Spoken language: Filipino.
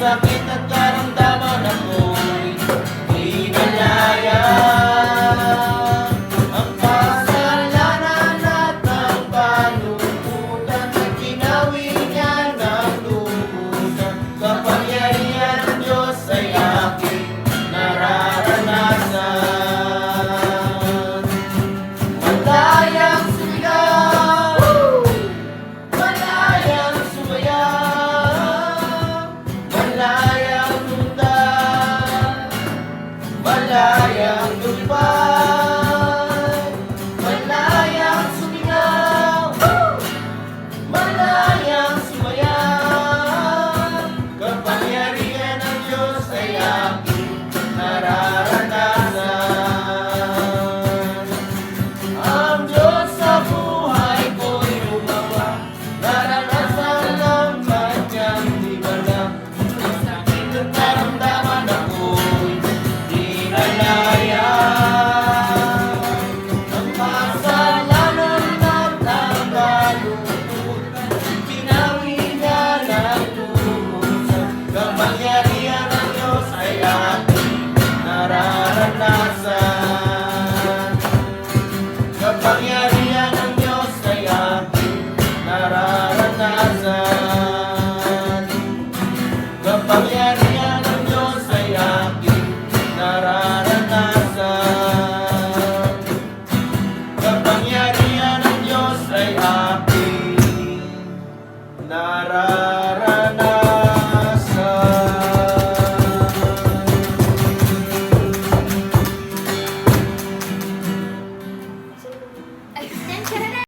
Sakit at karamdaman ako'y inalaya. Ang kasalanan at ang kalungkutan ay ginawi niya ng lubusan. Kapangyarihan ng Diyos ay aking nararanasan. Malayang sumigaw, malayang sumayaw, malayang lundag, malayang lumipad, malayang sumigaw, malayang sumayaw. Kapangyarihan ng Diyos ay aking nararanasan. Ang Diyos sa buhay ko'y lumawa, naranasan ng kanyang himala. Ang sakit at karamdaman ako'y inalaya. Ang kasalanan at ang kalungkutan, binawi niya ng lubusan. Kapangyarihan ng Diyos ay aking nararanasan. Kapangyarihan